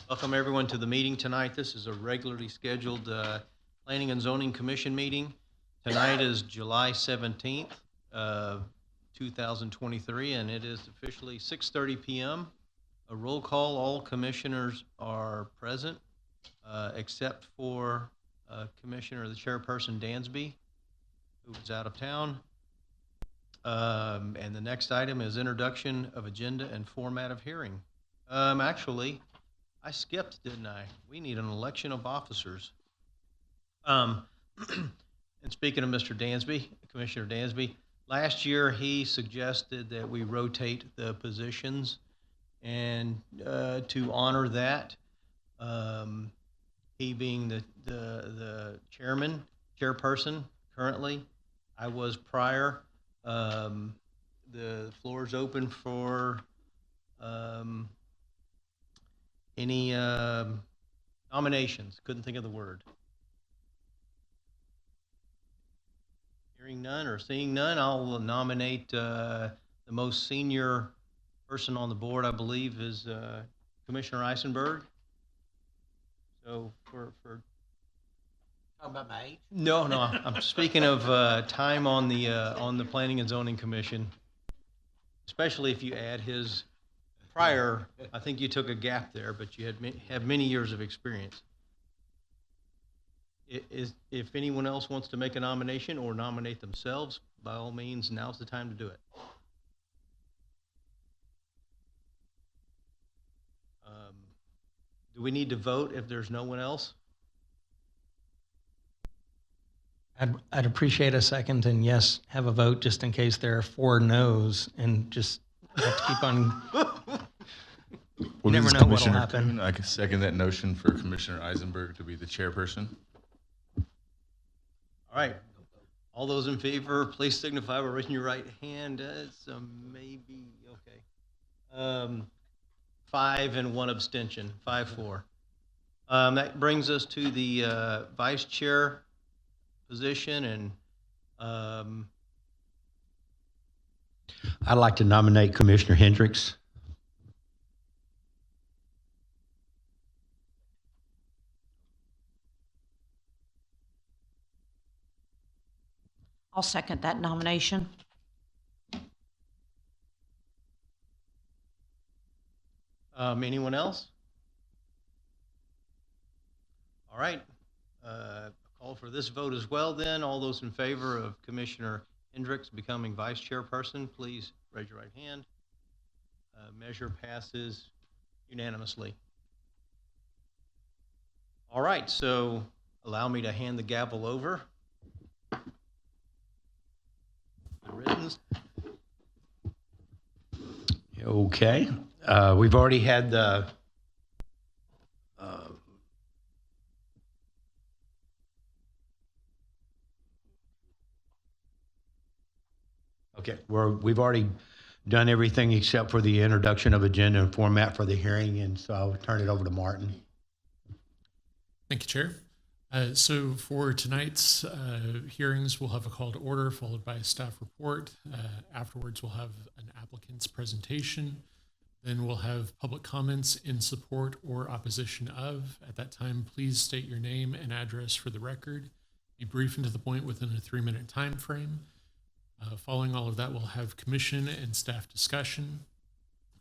Welcome everyone to the meeting tonight. This is a regularly scheduled Planning and Zoning Commission meeting. Tonight is July 17th, 2023, and it is officially 6:30 p.m. A roll call, all commissioners are present, except for Commissioner, the Chairperson Dansby, who is out of town. And the next item is introduction of agenda and format of hearing. Actually, I skipped, didn't I? We need an election of officers. And speaking of Mr. Dansby, Commissioner Dansby, last year he suggested that we rotate the positions, and to honor that, he being the chairperson currently, I was prior. The floor is open for any nominations? Couldn't think of the word. Hearing none or seeing none, I'll nominate the most senior person on the board, I believe, is Commissioner Eisenberg. So for Talking about my age? no, I'm speaking of time on the Planning and Zoning Commission, especially if you add his prior. I think you took a gap there, but you have many years of experience. If anyone else wants to make a nomination or nominate themselves, by all means, now's the time to do it. Do we need to vote if there's no one else? I'd appreciate a second, and yes, have a vote just in case there are 4 no's, and just have to keep on. Well, never this is know what'll Commissioner happen. Kuhn. I can second that notion for Commissioner Eisenberg to be the chairperson. All right. All those in favor, please signify by raising your right hand. It's a maybe. Okay. 5 and 1 abstention. 5-4. That brings us to the vice chair position, and I'd like to nominate Commissioner Hendricks. I'll second that nomination. anyone else? All right. Call for this vote as well then. All those in favor of Commissioner Hendricks becoming vice chairperson, please raise your right hand. Measure passes unanimously. All right, so allow me to hand the gavel over. The writtens. Okay. We've already had the we've already done everything except for the introduction of agenda and format for the hearing, and so I'll turn it over to Martin. Thank you, Chair. So for tonight's hearings, we'll have a call to order followed by a staff report. Afterwards, we'll have an applicant's presentation. Then we'll have public comments in support or opposition of. At that time, please state your name and address for the record. Be brief and to the point within a 3-minute time frame. Following all of that, we'll have commission and staff discussion.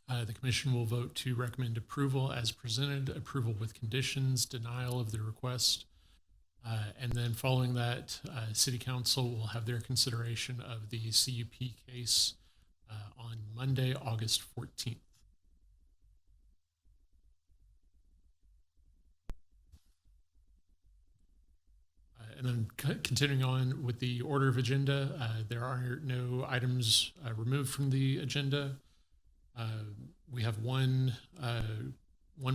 The commission will vote to recommend approval as presented, approval with conditions, denial of the request. And then following that, City Council will have their consideration of the CUP case on Monday, August 14th. And then continuing on with the order of agenda, there are no items removed from the agenda. We have one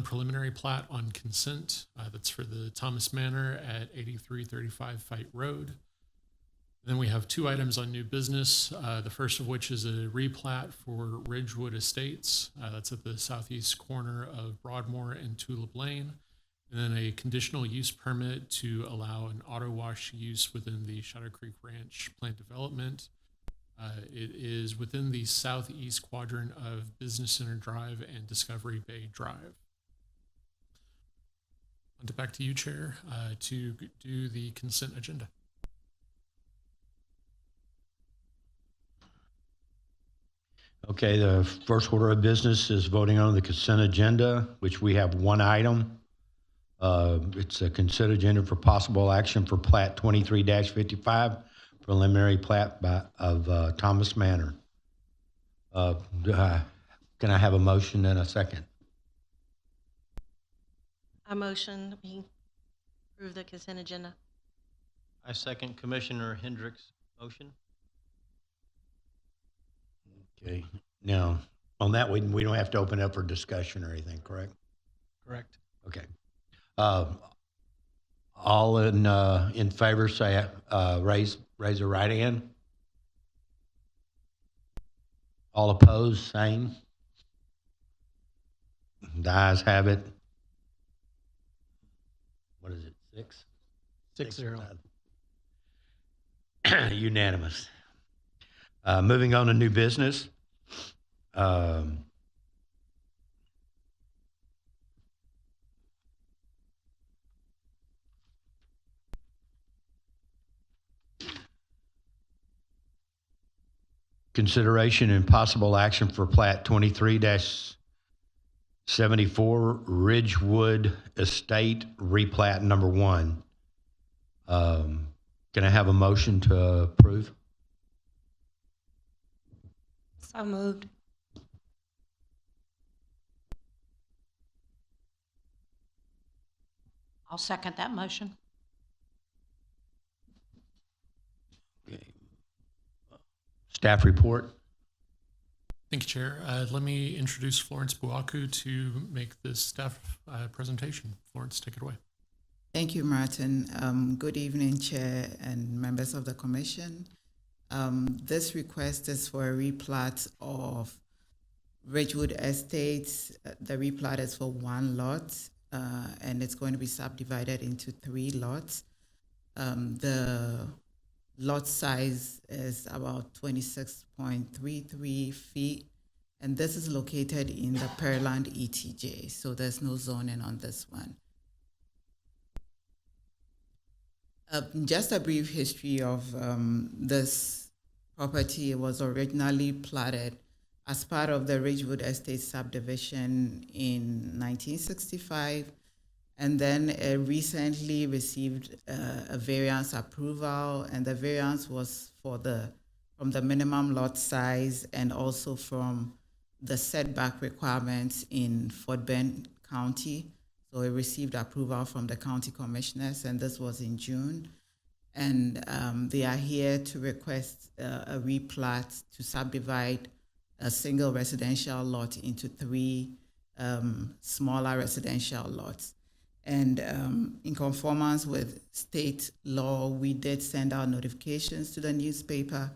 preliminary plat on consent. That's for the Thomas Manor at 8335 Fight Road. Then we have 2 items on new business. The first of which is a replat for Ridgewood Estates. That's at the southeast corner of Broadmoor and Tulip Lane. And then a conditional use permit to allow an auto wash use within the Shadow Creek Ranch plant development. It is within the southeast quadrant of Business Center Drive and Discovery Bay Drive. Back to you, Chair, to do the consent agenda. Okay, the first order of business is voting on the consent agenda, which we have one item. It's a consent agenda for possible action for plat 23-55, preliminary plat of Thomas Manor. Can I have a motion and a second? I motion we approve the consent agenda. I second Commissioner Hendrick's motion. Okay, now, on that, we don't have to open up for discussion or anything, correct? Correct. Okay. All in favor, say, raise your right hand. All opposed, same. The ayes have it. What is it, 6? 6-0. Unanimous. Moving on to new business. Consideration and possible action for plat 23-74 Ridgewood Estate replat number 1. Can I have a motion to approve? So moved. I'll second that motion. Okay. Staff report. Thank you, Chair. Let me introduce Florence Buaku to make this staff presentation. Florence, take it away. Thank you, Martin. Good evening, Chair and members of the Commission. This request is for a replat of Ridgewood Estates. The replat is for one lot, and it's going to be subdivided into 3 lots. The lot size is about 26.33 feet, and this is located in the Pearland ETJ, so there's no zoning on this one. Just a brief history of this property. It was originally platted as part of the Ridgewood Estate subdivision in 1965, and then it recently received a variance approval, and the variance was from the minimum lot size and also from the setback requirements in Fort Bend County. So it received approval from the county commissioners, and this was in June. And they are here to request a replat to subdivide a single residential lot into 3 smaller residential lots. And in conformance with state law, we did send out notifications to the newspaper,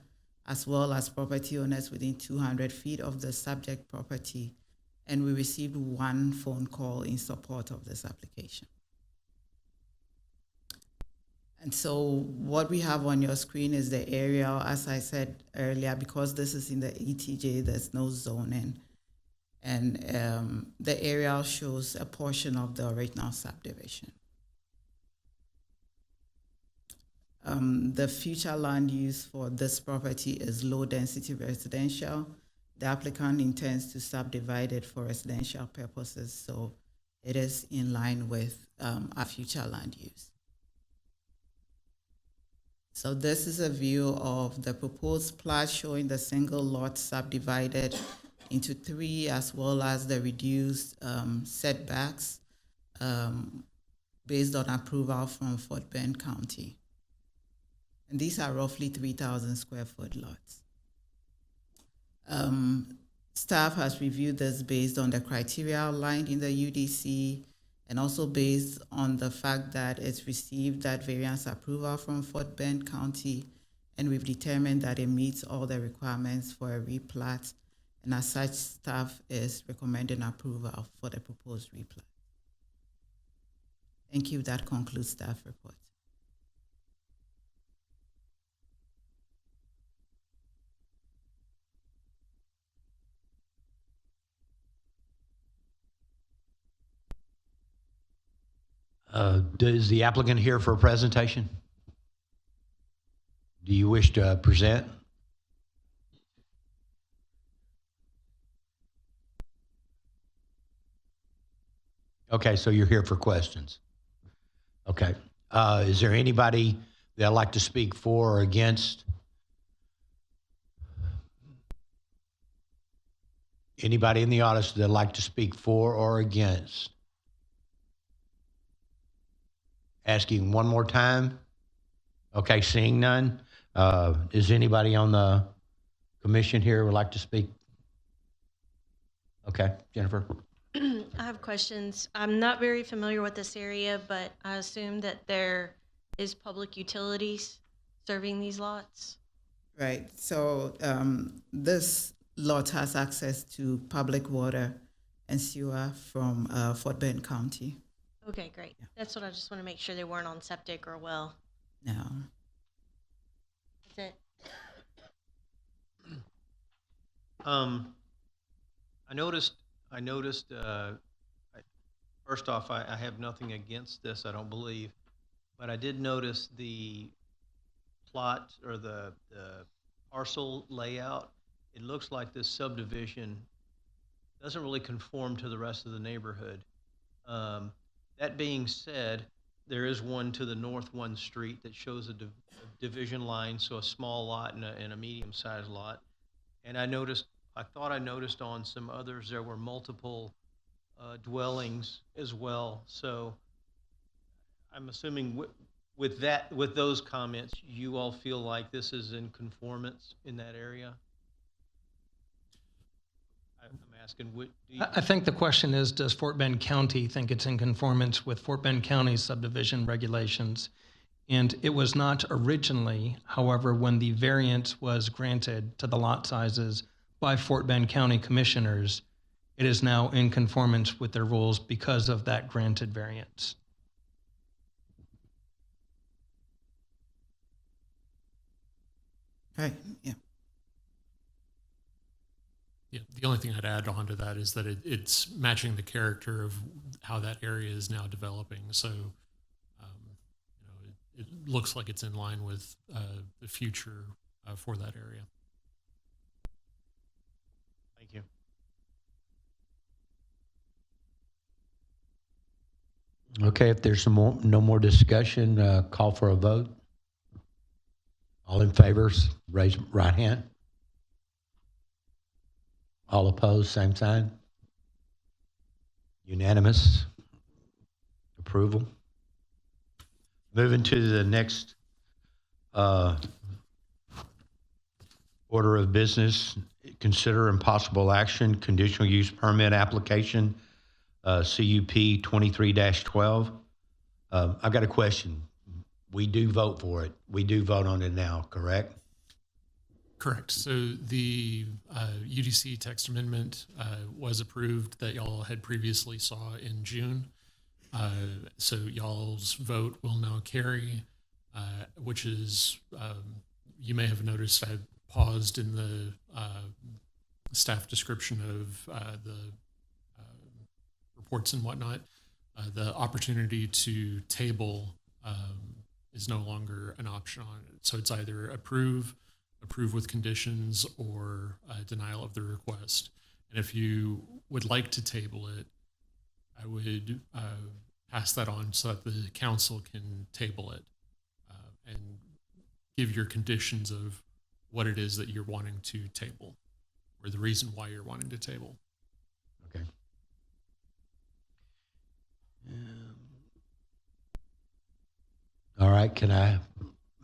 as well as property owners within 200 feet of the subject property. And we received 1 phone call in support of this application. And so what we have on your screen is the aerial. As I said earlier, because this is in the ETJ, there's no zoning. And the aerial shows a portion of the original subdivision. The future land use for this property is low density residential. The applicant intends to subdivide it for residential purposes, so it is in line with our future land use. So this is a view of the proposed plat showing the single lot subdivided into 3, as well as the reduced setbacks based on approval from Fort Bend County. And these are roughly 3,000 square foot lots. Staff has reviewed this based on the criteria outlined in the UDC, and also based on the fact that it's received that variance approval from Fort Bend County, and we've determined that it meets all the requirements for a replat, and as such, staff is recommending approval for the proposed replat. Thank you. That concludes staff report. Is the applicant here for a presentation? Do you wish to present? Okay, so you're here for questions. Okay. Is there anybody that'd like to speak for or against? Anybody in the audience that'd like to speak for or against? Asking one more time. Okay, seeing none. Is anybody on the commission here would like to speak? Okay, Jennifer. I have questions. I'm not very familiar with this area, but I assume that there is public utilities serving these lots. Right. So this lot has access to public water and sewer from Fort Bend County. Okay, great. That's what I just want to make sure they weren't on septic or well. No. That's it. I noticed, first off, I have nothing against this, I don't believe, but I did notice the plot or the parcel layout. It looks like this subdivision doesn't really conform to the rest of the neighborhood. That being said, there is one to the north, one street that shows a division line, so a small lot and a medium-sized lot. And I thought I noticed on some others there were multiple dwellings as well. So I'm assuming with those comments, you all feel like this is in conformance in that area? I'm asking, I think the question is, does Fort Bend County think it's in conformance with Fort Bend County subdivision regulations? And it was not originally. However, when the variance was granted to the lot sizes by Fort Bend County commissioners, it is now in conformance with their rules because of that granted variance. Right. Yeah. Yeah, the only thing I'd add on to that is that it's matching the character of how that area is now developing. So, it looks like it's in line with the future for that area. Thank you. Okay, if there's no more discussion, call for a vote. All in favor, raise right hand. All opposed, same sign. Unanimous approval. Moving to the next order of business, consider impossible action, conditional use permit application, CUP 23-12. I've got a question. We do vote for it. We do vote on it now, correct? Correct. So the UDC text amendment was approved that y'all had previously saw in June. So y'all's vote will now carry, which is, you may have noticed I paused in the staff description of the reports and whatnot. The opportunity to table is no longer an option on it. So it's either approve with conditions, or denial of the request. And if you would like to table it, I would pass that on so that the council can table it and give your conditions of what it is that you're wanting to table, or the reason why you're wanting to table. Okay. All right, can I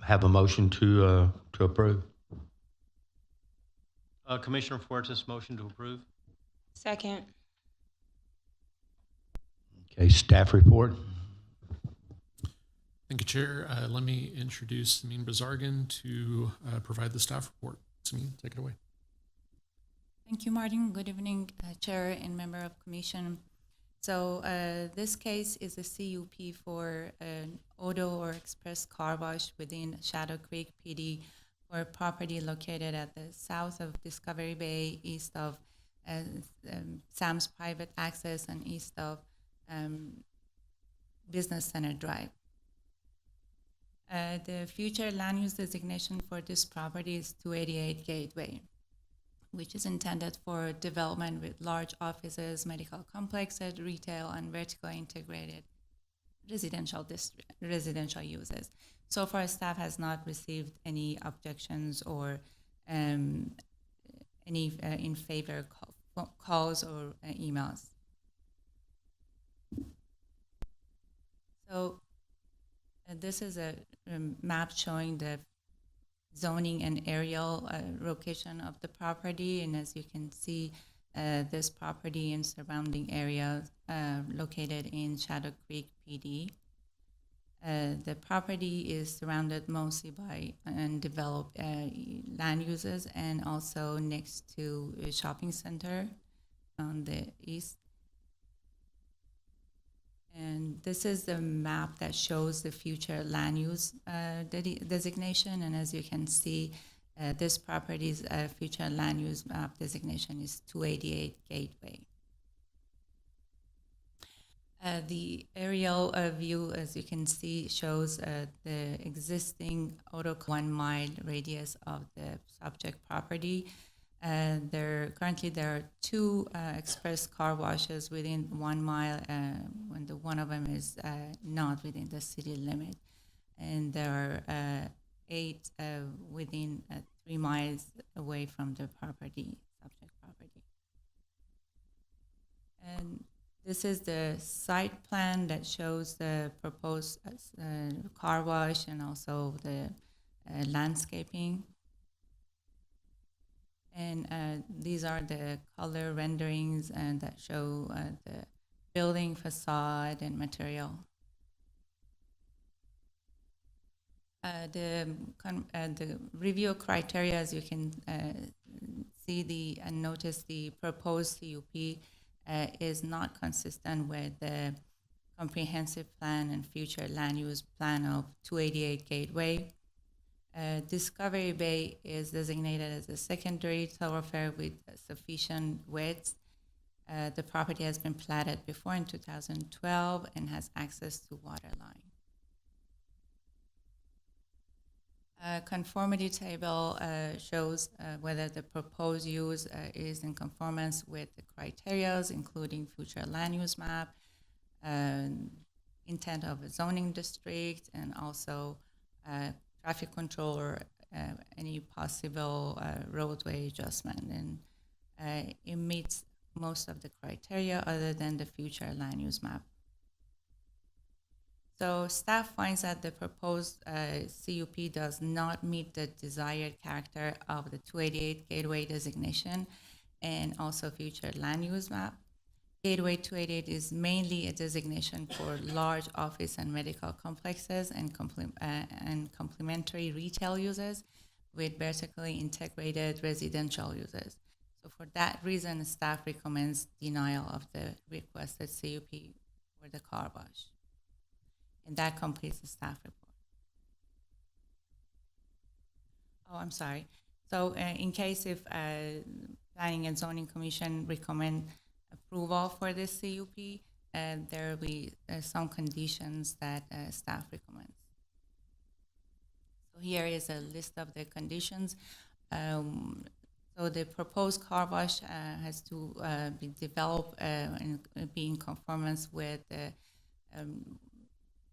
have a motion to approve? Commissioner Fuertes, motion to approve. Second. Okay, staff report. Thank you, Chair. Let me introduce Samin Bazargan to provide the staff report. Samin, take it away. Thank you, Martin. Good evening, Chair and member of Commission. So this case is a CUP for an auto or express car wash within Shadow Creek PD for a property located at the south of Discovery Bay, east of Sam's Private Access, and east of Business Center Drive. The future land use designation for this property is 288 Gateway, which is intended for development with large offices, medical complexes, retail, and vertically integrated residential uses. So far, staff has not received any objections or any in favor calls or emails. So this is a map showing the zoning and aerial location of the property, and as you can see, this property and surrounding area located in Shadow Creek PD. The property is surrounded mostly by undeveloped land uses and also next to a shopping center on the east. And this is the map that shows the future land use designation. And as you can see, this property's future land use map designation is 288 Gateway. The aerial view, as you can see, shows the existing 1 mile radius of the subject property. Currently there are 2 express car washes within 1 mile, when one of them is not within the city limit. And there are 8 within 3 miles away from the subject property. And this is the site plan that shows the proposed car wash and also the landscaping. And these are the color renderings that show the building facade and material. The review criteria, as you can see and notice, the proposed CUP is not consistent with the comprehensive plan and future land use plan of 288 Gateway. Discovery Bay is designated as a secondary thoroughfare with sufficient width. The property has been platted before in 2012 and has access to water line. Conformity table shows whether the proposed use is in conformance with the criteria, including future land use map, intent of a zoning district, and also traffic control or any possible roadway adjustment. And it meets most of the criteria other than the future land use map. So staff finds that the proposed CUP does not meet the desired character of the 288 Gateway designation and also future land use map. Gateway 288 is mainly a designation for large office and medical complexes and complementary retail uses with vertically integrated residential uses. So for that reason, staff recommends denial of the requested CUP for the car wash. And that completes the staff report. Oh, I'm sorry. So in case if Planning and Zoning Commission recommend approval for this CUP, there will be some conditions that staff recommends. So here is a list of the conditions. So the proposed car wash has to be developed and be in conformance with the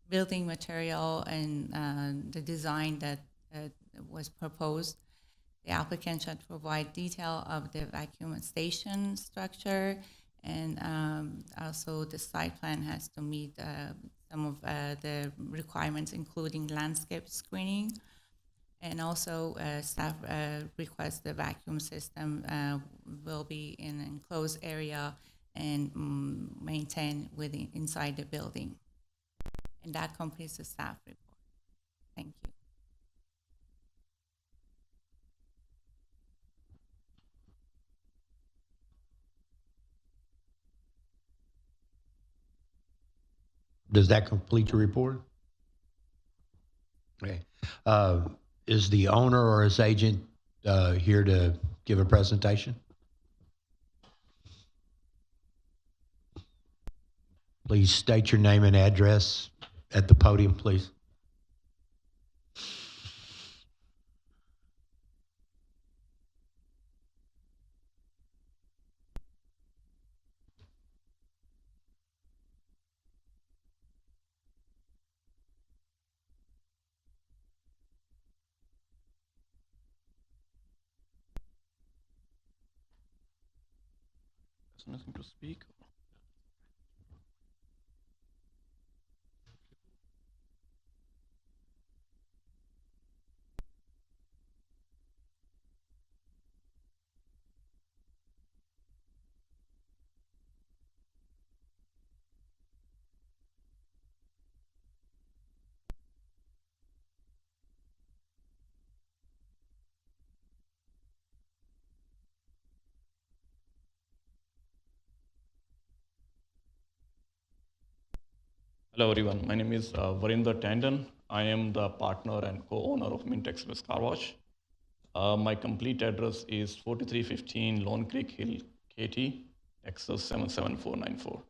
building material and the design that was proposed. The applicant should provide detail of the vacuum station structure, and also the site plan has to meet some of the requirements, including landscape screening. And also staff requests the vacuum system will be in an enclosed area and maintained inside the building. And that completes the staff report. Thank you. Does that complete your report? Okay. Is the owner or his agent here to give a presentation? Please state your name and address at the podium, please. Nothing to speak. Hello everyone, my name is Varinder Tandon. I am the partner and co-owner of Mint Express Car Wash. My complete address is 4315 Lone Creek Hill, KT, Texas 77494.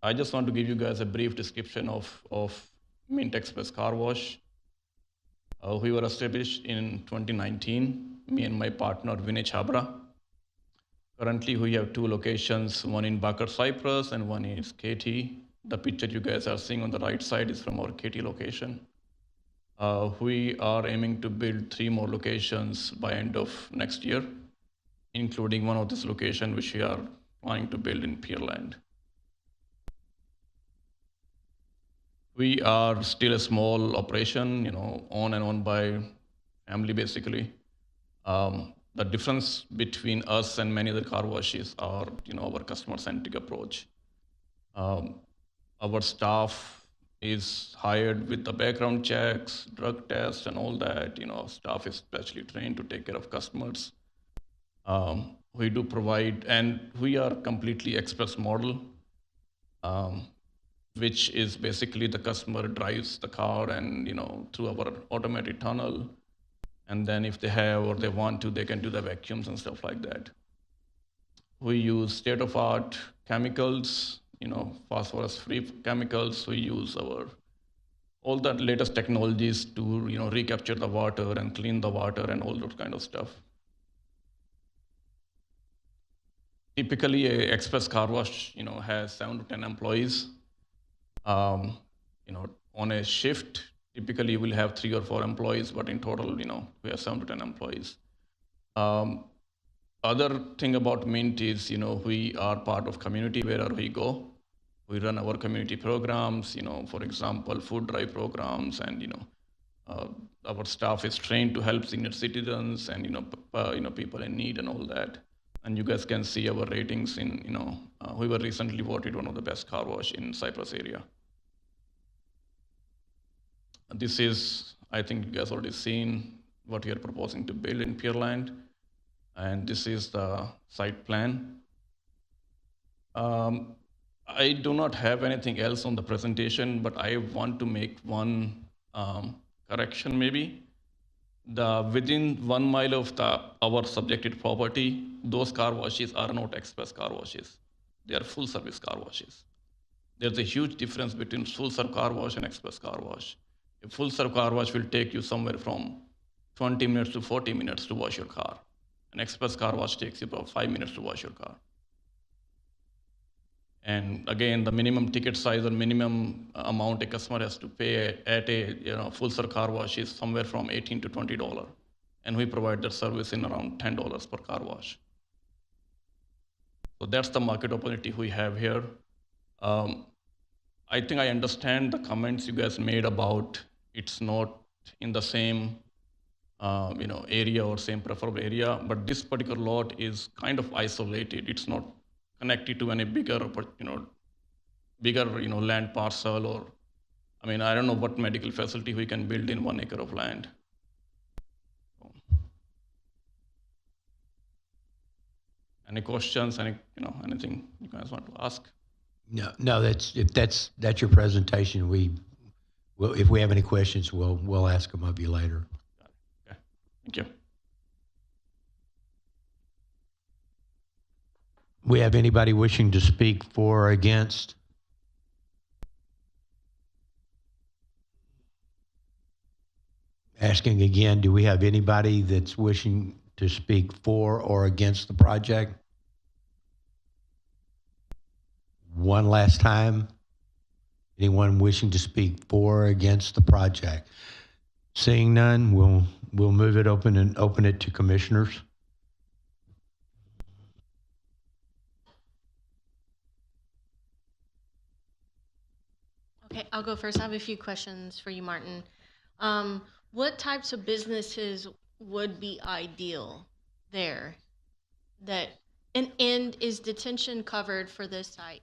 I just want to give you guys a brief description of Mint Express Car Wash. We were established in 2019, me and my partner Vinay Chabra. Currently, we have 2 locations, one in Bakar, Cyprus, and one is KT. The picture you guys are seeing on the right side is from our KT location. We are aiming to build 3 more locations by end of next year, including one of this location which we are planning to build in Pearland. We are still a small operation, owned and owned by family basically. The difference between us and many other car washes are, our customer-centric approach. Our staff is hired with the background checks, drug tests, and all that. Staff is specially trained to take care of customers. We do provide, and we are completely express model, which is basically the customer drives the car and, through our automated tunnel. And then if they have or they want to, they can do the vacuums and stuff like that. We use state-of-art chemicals, phosphorus-free chemicals. We use all the latest technologies to, recapture the water and clean the water and all that kind of stuff. Typically, a express car wash, has 7 to 10 employees. On a shift, typically, we'll have 3 or 4 employees, but in total, we have 7 to 10 employees. Other thing about Mint is, we are part of community wherever we go. We run our community programs, for example, food drive programs, and our staff is trained to help senior citizens and people in need and all that. And you guys can see our ratings in we were recently voted one of the best car wash in Cyprus area. This is, I think you guys already seen what we are proposing to build in Pearland. And this is the site plan. I do not have anything else on the presentation, but I want to make one correction maybe. Within 1 mile of our subjected property, those car washes are not express car washes. They are full service car washes. There's a huge difference between full serve car wash and express car wash. A full serve car wash will take you somewhere from 20 minutes to 40 minutes to wash your car. An express car wash takes you about 5 minutes to wash your car. And again, the minimum ticket size or minimum amount a customer has to pay at a full serve car wash is somewhere from $18 to $20. And we provide that service in around $10 per car wash. So that's the market opportunity we have here. I think I understand the comments you guys made about it's not in the same area or same preferable area, but this particular lot is kind of isolated. It's not connected to any bigger land parcel, or I don't know what medical facility we can build in 1 acre of land. Any questions? Anything you guys want to ask? No. If that's your presentation. If we have any questions, we'll ask them of you later. Okay. Thank you. We have anybody wishing to speak for or against? Asking again, do we have anybody that's wishing to speak for or against the project? One last time. Anyone wishing to speak for or against the project? Seeing none, we'll move it open and open it to commissioners. Okay, I'll go first. I have a few questions for you, Martin. What types of businesses would be ideal there? And is detention covered for this site?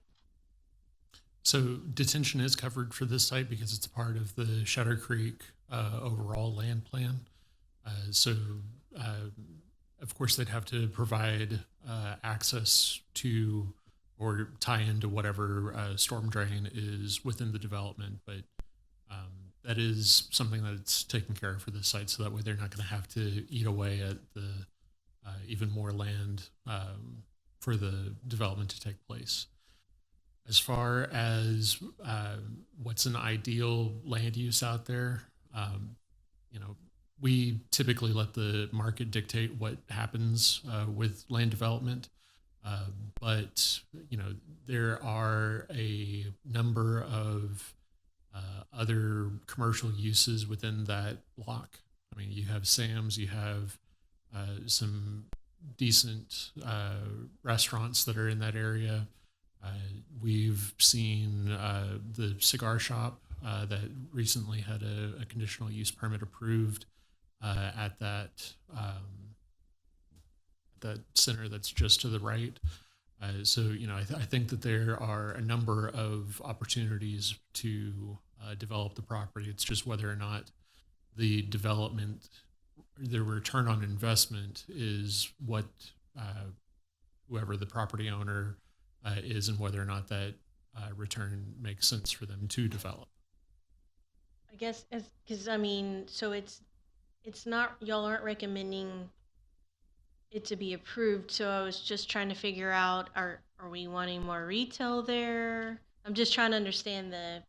So detention is covered for this site because it's part of the Shadow Creek overall land plan. Of course, they'd have to provide access to or tie into whatever storm drain is within the development, but that is something that's taken care of for this site, so that way they're not going to have to eat away at the even more land for the development to take place. As far as what's an ideal land use out there, we typically let the market dictate what happens with land development. But there are a number of other commercial uses within that block. I mean, you have Sam's, you have some decent restaurants that are in that area. We've seen the cigar shop that recently had a conditional use permit approved at that center that's just to the right. I think that there are a number of opportunities to develop the property. It's just whether or not the development, the return on investment is what whoever the property owner is, and whether or not that return makes sense for them to develop. I guess because so it's not, y'all aren't recommending it to be approved. So I was just trying to figure out, are we wanting more retail there? I'm just trying to understand the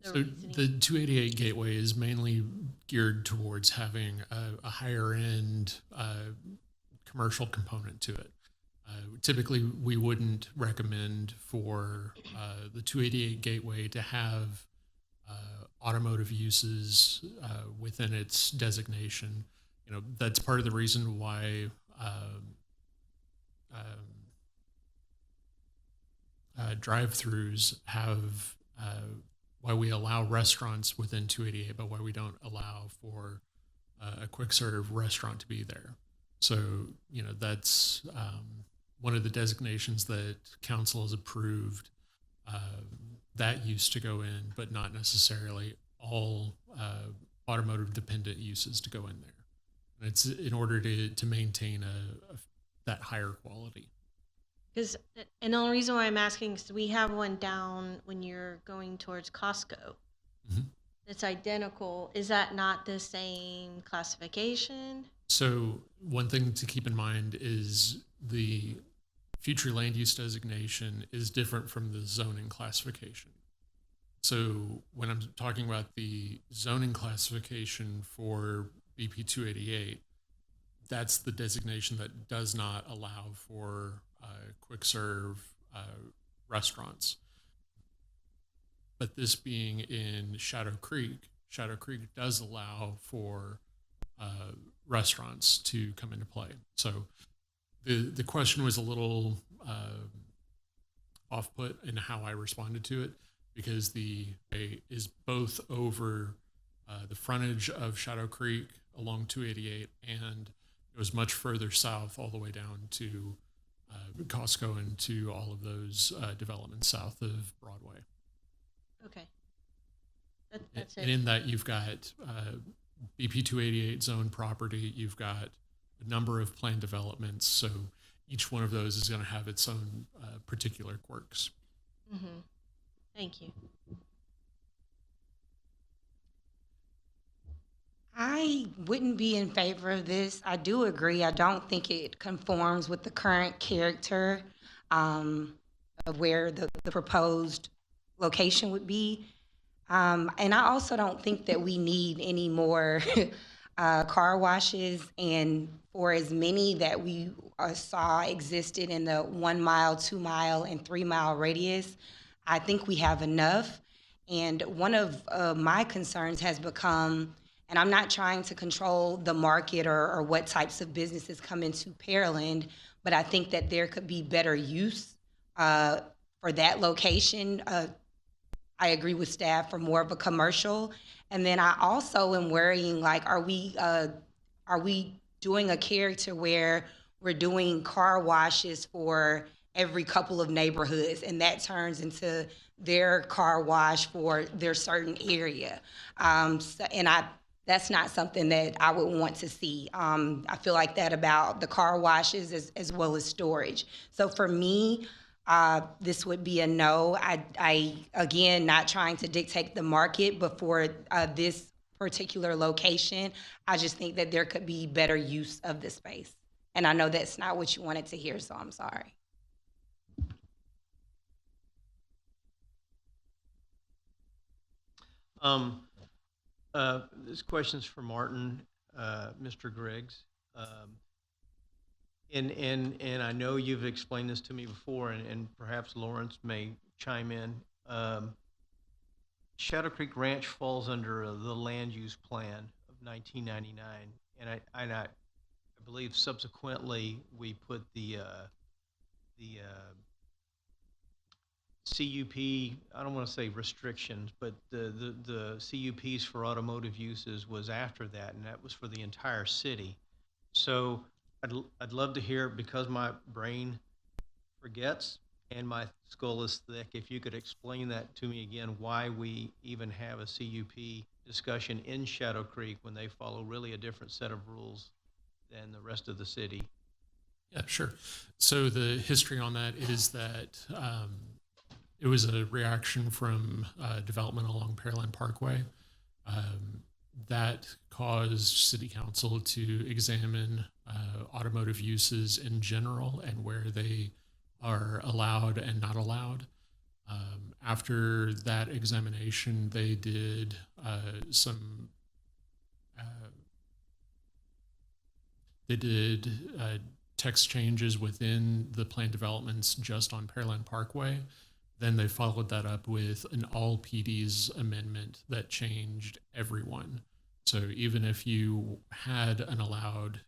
reasoning. The 288 Gateway is mainly geared towards having a higher end commercial component to it. Typically, we wouldn't recommend for the 288 Gateway to have automotive uses within its designation. That's part of the reason why drive-throughs have why we allow restaurants within 288, but why we don't allow for a quick serve restaurant to be there. So that's one of the designations that council has approved that use to go in, but not necessarily all automotive dependent uses to go in there. And it's in order to maintain that higher quality. And the only reason why I'm asking is we have one down when you're going towards Costco. Mm-hmm. It's identical. Is that not the same classification? So one thing to keep in mind is the future land use designation is different from the zoning classification. So when I'm talking about the zoning classification for BP 288, that's the designation that does not allow for quick serve restaurants. But this being in Shadow Creek does allow for restaurants to come into play. So the question was a little off-put in how I responded to it, because the is both over the frontage of Shadow Creek along 288, and it was much further south all the way down to Costco and to all of those developments south of Broadway. Okay. That's it. And in that, you've got BP 288 zone property, you've got a number of planned developments, so each one of those is going to have its own particular quirks. Mm-hmm. Thank you. I wouldn't be in favor of this. I do agree. I don't think it conforms with the current character of where the proposed location would be. And I also don't think that we need any more car washes. And for as many that we saw existed in the 1 mile, 2 mile, and 3 mile radius, I think we have enough. And one of my concerns has become, and I'm not trying to control the market or what types of businesses come into Pearland, but I think that there could be better use for that location. I agree with staff for more of a commercial. And then I also am worrying, like, are we doing a character where we're doing car washes for every couple of neighborhoods, and that turns into their car wash for their certain area? That's not something that I would want to see. I feel like that about the car washes as well as storage. So for me, this would be a no. I again, not trying to dictate the market, but for this particular location, I just think that there could be better use of the space. And I know that's not what you wanted to hear, so I'm sorry. This question's for Martin, Mr. Griggs. And I know you've explained this to me before, and perhaps Lawrence may chime in. Shadow Creek Ranch falls under the land use plan of 1999, and I believe subsequently we put the CUP, I don't want to say restrictions, but the CUPs for automotive uses was after that, and that was for the entire city. So I'd love to hear, because my brain forgets and my skull is thick, if you could explain that to me again, why we even have a CUP discussion in Shadow Creek when they follow really a different set of rules than the rest of the city. Yeah, sure. So the history on that is that it was a reaction from development along Pearland Parkway that caused City Council to examine automotive uses in general and where they are allowed and not allowed. After that examination, they did some text changes within the plan developments just on Pearland Parkway. Then they followed that up with an all PDs amendment that changed everyone. So even if you had an allowed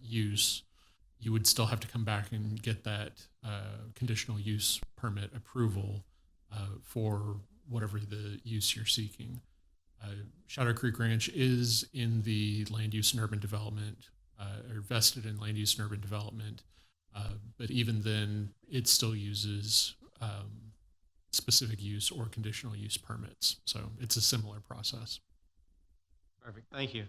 use, you would still have to come back and get that conditional use permit approval for whatever the use you're seeking. Shadow Creek Ranch is in the land use and urban development, or vested in land use and urban development, but even then, it still uses specific use or conditional use permits. So it's a similar process. Perfect, thank you.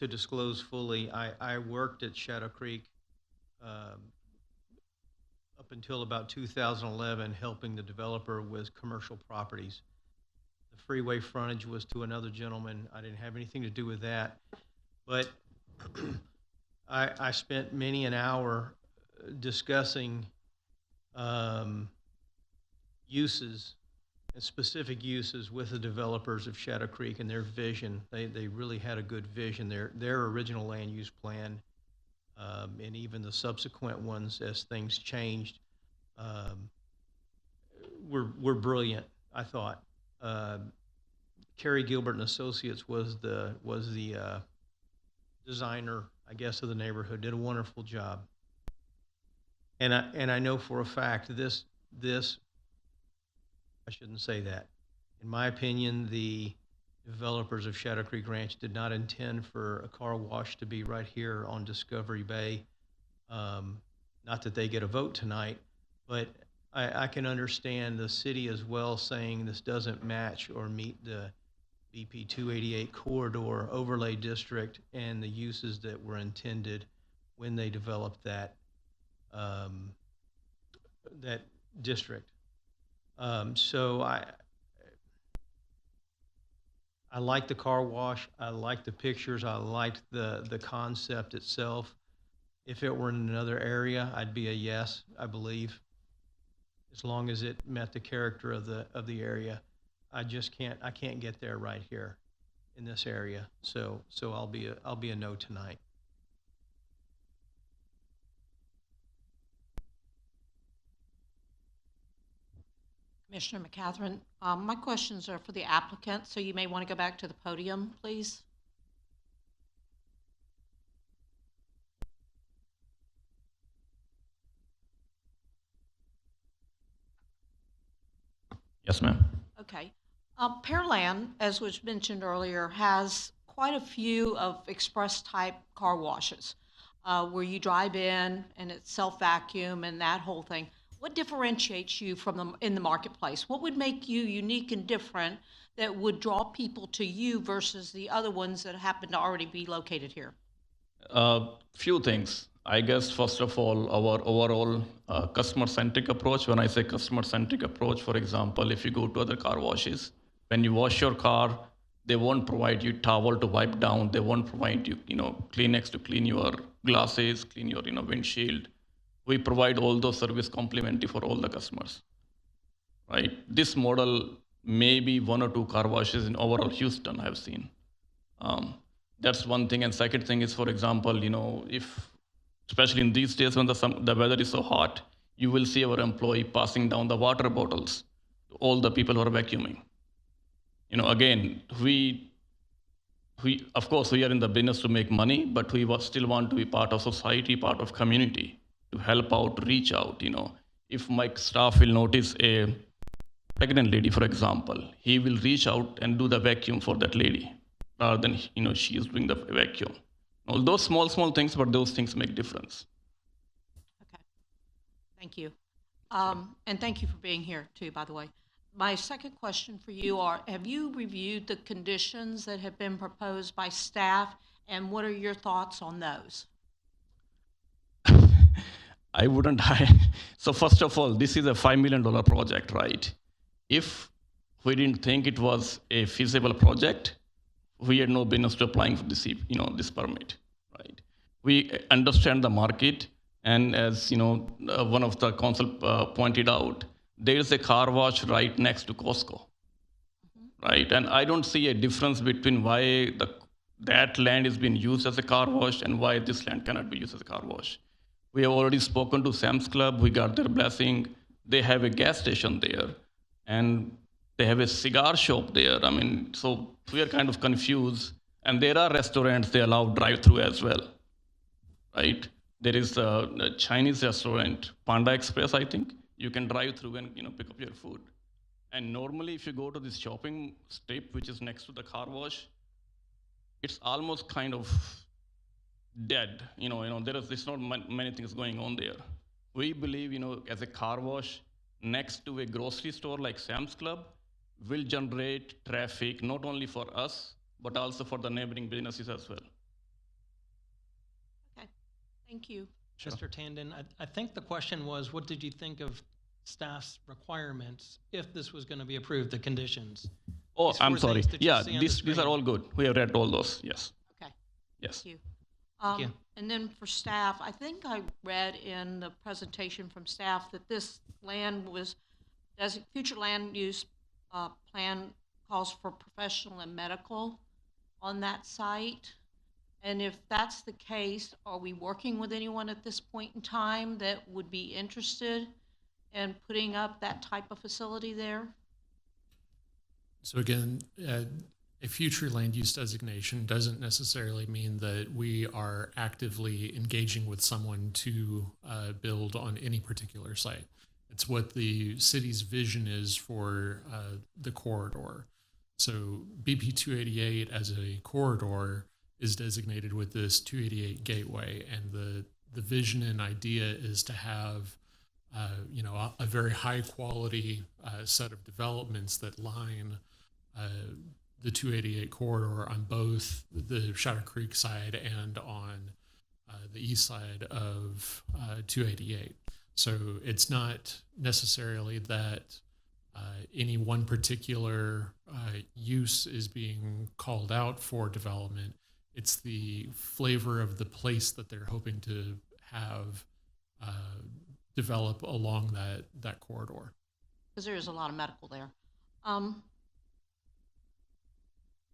To disclose fully, I worked at Shadow Creek up until about 2011, helping the developer with commercial properties. The freeway frontage was to another gentleman. I didn't have anything to do with that, but I spent many an hour discussing uses, specific uses, with the developers of Shadow Creek and their vision. They really had a good vision. Their original land use plan, and even the subsequent ones as things changed, were brilliant, I thought. Kerry Gilbert and Associates was the designer, I guess, of the neighborhood. Did a wonderful job. And I know for a fact this I shouldn't say that. In my opinion, the developers of Shadow Creek Ranch did not intend for a car wash to be right here on Discovery Bay. Not that they get a vote tonight, but I can understand the city as well saying this doesn't match or meet the BP 288 corridor overlay district and the uses that were intended when they developed that that district. So I like the car wash. I like the pictures. I liked the concept itself. If it were in another area, I'd be a yes, I believe, as long as it met the character of the area. I can't get there right here in this area. So I'll be a no tonight. Commissioner McCatherine, my questions are for the applicant, so you may want to go back to the podium, please. Yes, ma'am. Okay. Pearland, as was mentioned earlier, has quite a few of express type car washes where you drive in and it's self-vacuum and that whole thing. What differentiates you from in the marketplace? What would make you unique and different that would draw people to you versus the other ones that happen to already be located here? Few things. I guess, first of all, our overall customer-centric approach. When I say customer-centric approach, for example, if you go to other car washes, when you wash your car, they won't provide you towel to wipe down. They won't provide you, Kleenex to clean your glasses, clean your, windshield. We provide all those service complimentary for all the customers, right? This model may be one or two car washes in overall Houston I've seen. That's one thing. And second thing is, for example, if, especially in these days when the weather is so hot, you will see our employee passing down the water bottles to all the people who are vacuuming. Again, we of course, we are in the business to make money, but we still want to be part of society, part of community, to help out, reach out. If my staff will notice a pregnant lady, for example, he will reach out and do the vacuum for that lady rather than, she is doing the vacuum. All those small things, but those things make difference. Okay. Thank you. And thank you for being here, too, by the way. My second question for you have you reviewed the conditions that have been proposed by staff, and what are your thoughts on those? I wouldn't. So first of all, this is a $5 million project, right? If we didn't think it was a feasible project, we had no business to applying for this, this permit, right? We understand the market, and as one of the council pointed out, there is a car wash right next to Costco, right? And I don't see a difference between why that land is being used as a car wash and why this land cannot be used as a car wash. We have already spoken to Sam's Club. We got their blessing. They have a gas station there, and they have a cigar shop there. So we are kind of confused. And there are restaurants, they allow drive-through as well, right? There is a Chinese restaurant, Panda Express, I think. You can drive through and pick up your food. And normally, if you go to this shopping strip, which is next to the car wash, it's almost kind of dead. There's not many things going on there. We believe, as a car wash next to a grocery store like Sam's Club will generate traffic not only for us, but also for the neighboring businesses as well. Okay, thank you. Sure. Mr. Tandon, I think the question was, what did you think of staff's requirements if this was going to be approved, the conditions? Oh, I'm sorry. Yeah, these are all good. We have read all those, yes. Okay. Yes. Thank you. Thank you. And then for staff, I think I read in the presentation from staff that this land was, future land use plan calls for professional and medical on that site. And if that's the case, are we working with anyone at this point in time that would be interested in putting up that type of facility there? So again, a future land use designation doesn't necessarily mean that we are actively engaging with someone to build on any particular site. It's what the city's vision is for the corridor. So BP 288 as a corridor is designated with this 288 gateway, and the vision and idea is to have a very high quality set of developments that line the 288 corridor on both the Shadow Creek side and on the east side of 288. So it's not necessarily that any one particular use is being called out for development. It's the flavor of the place that they're hoping to have develop along that corridor. Because there is a lot of medical there. I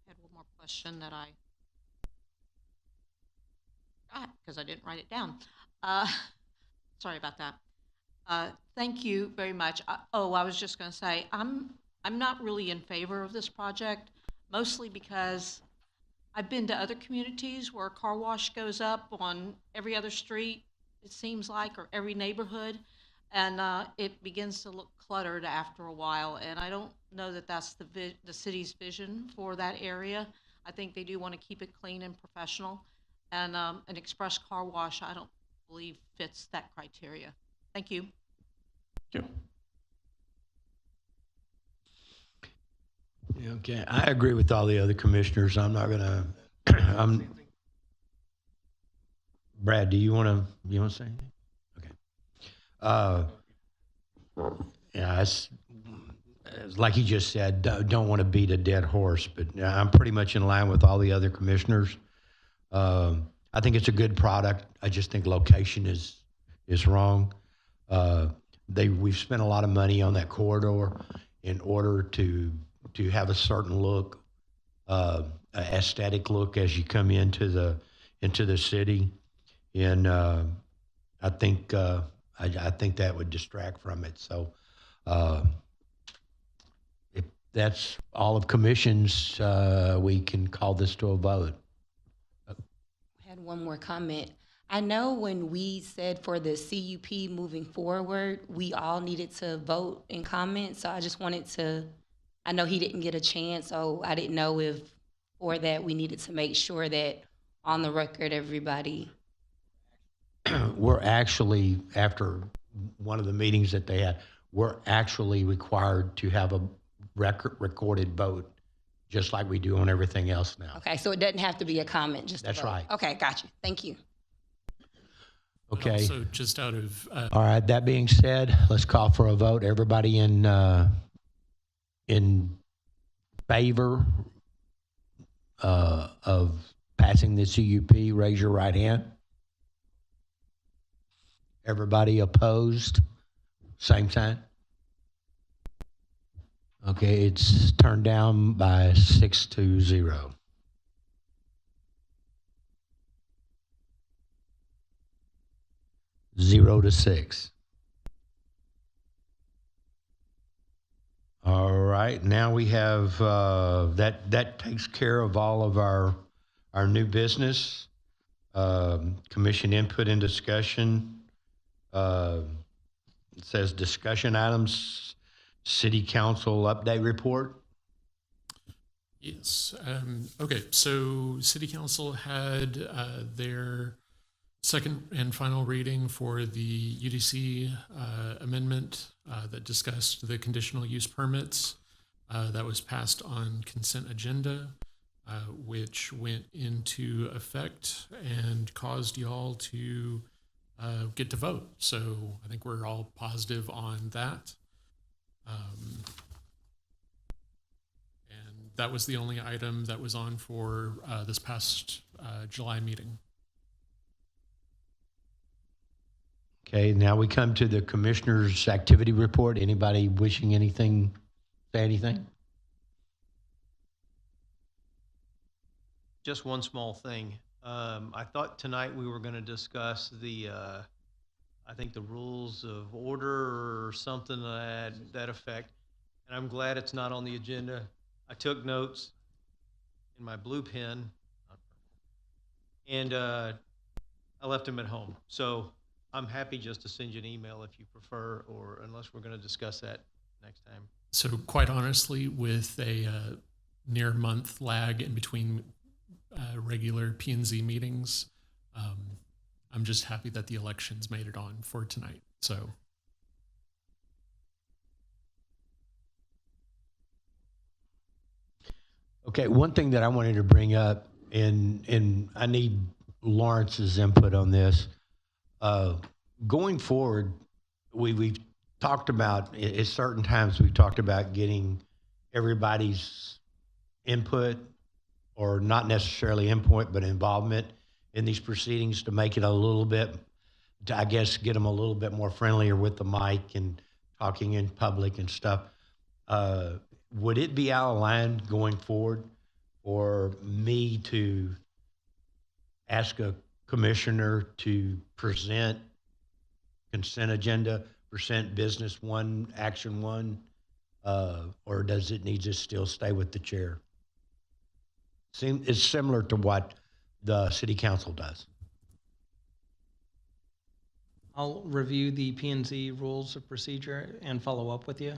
had one more question that I forgot because I didn't write it down. Sorry about that. Thank you very much. I was just going to say, I'm not really in favor of this project, mostly because I've been to other communities where a car wash goes up on every other street, it seems like, or every neighborhood, and it begins to look cluttered after a while, and I don't know that that's the city's vision for that area. I think they do want to keep it clean and professional, and an express car wash, I don't believe fits that criteria. Thank you. Thank you. Okay, I agree with all the other commissioners. I'm not gonna, Brad, do you want to say anything? Okay. Yeah, it's like he just said, don't want to beat a dead horse, but I'm pretty much in line with all the other commissioners. I think it's a good product. I just think location is wrong. We've spent a lot of money on that corridor in order to have a certain look, aesthetic look as you come into the city, and I think that would distract from it. So, if that's all of commissions, we can call this to a vote. I had one more comment. I know when we said for the CUP moving forward, we all needed to vote and comment. So I just wanted to, I know he didn't get a chance, so I didn't know if for that we needed to make sure that on the record, everybody. We're actually, after one of the meetings that they had, we're actually required to have a recorded vote, just like we do on everything else now. Okay, so it doesn't have to be a comment, just a That's vote. right. Okay, gotcha. Thank you. Okay. Also, just out of All right. That being said, let's call for a vote. Everybody in favor of passing the CUP, raise your right hand. Everybody opposed, same sign. Okay, it's turned down by 6-0. Zero to 6. All right, now we have that takes care of all of our new business, commission input and discussion. It says discussion items, city council update report. Yes. Okay. So City Council had their second and final reading for the UDC amendment that discussed the conditional use permits that was passed on consent agenda, which went into effect and caused y'all to get to vote. So I think we're all positive on that. And that was the only item that was on for this past July meeting. Okay, now we come to the commissioner's activity report. Anybody wishing anything, say anything? Just one small thing. I thought tonight we were going to discuss I think the rules of order or something to that effect. And I'm glad it's not on the agenda. I took notes in my blue pen, and I left them at home. So I'm happy just to send you an email if you prefer, or unless we're going to discuss that next time. So quite honestly, with a near month lag in between regular P&Z meetings, I'm just happy that the elections made it on for tonight. So. Okay, one thing that I wanted to bring up, and I need Lawrence's input on this. Going forward, we've talked about, at certain times, we've talked about getting everybody's input, or not necessarily input, but involvement in these proceedings to make it a little bit to, I guess, get them a little bit more friendlier with the mic and talking in public and stuff. Would it be out of line going forward for me to ask a commissioner to present consent agenda, present business one, action one, or does it need to still stay with the chair? It's similar to what the city council does. I'll review the P and Z rules of procedure and follow up with you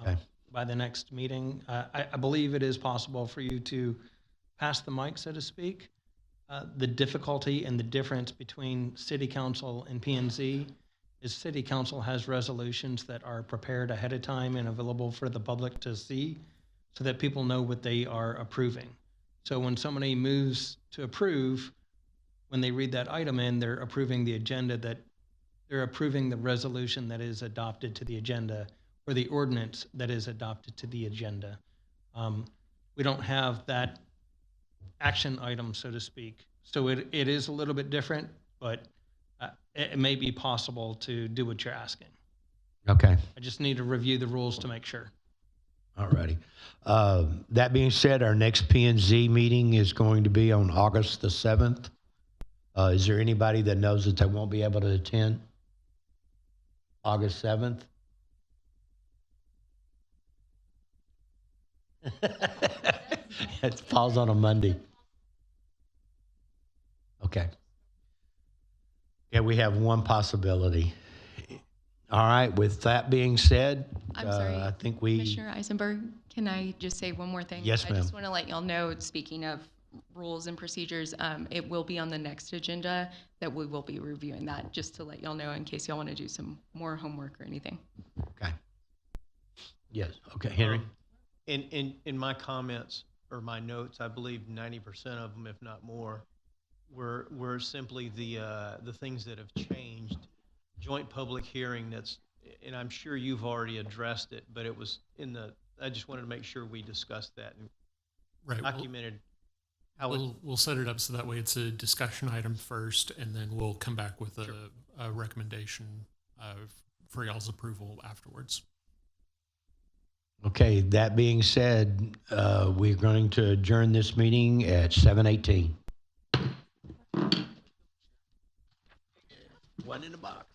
Okay. by the next meeting. I believe it is possible for you to pass the mic, so to speak. The difficulty and the difference between city council and P and Z is city council has resolutions that are prepared ahead of time and available for the public to see so that people know what they are approving. So when somebody moves to approve, when they read that item in, they're approving the agenda, that they're approving the resolution that is adopted to the agenda or the ordinance that is adopted to the agenda. We don't have that action item, so to speak. So it is a little bit different, but it may be possible to do what you're asking. Okay. I just need to review the rules to make sure. All righty. That being said, our next P&Z meeting is going to be on August the 7th. Is there anybody that knows that they won't be able to attend? August 7th? It falls on a Monday. Okay. Yeah, we have one possibility. All right, with that being said, I'm sorry, I think we... Commissioner Eisenberg, can I just say one more thing? Yes, I ma'am. just want to let y'all know, speaking of rules and procedures, it will be on the next agenda that we will be reviewing that, just to let y'all know in case y'all want to do some more homework or anything. Okay. Yes, okay, Henry? In my comments or my notes, I believe 90% of them, if not more, were simply the things that have changed. Joint public hearing, and I'm sure you've already addressed it, but it was I just wanted to make sure we discussed that and Right. documented how it. We'll set it up so that way it's a discussion item first, and then we'll come back with a recommendation for y'all's approval afterwards. Okay, that being said, we're going to adjourn this meeting at 7:18. One in the box.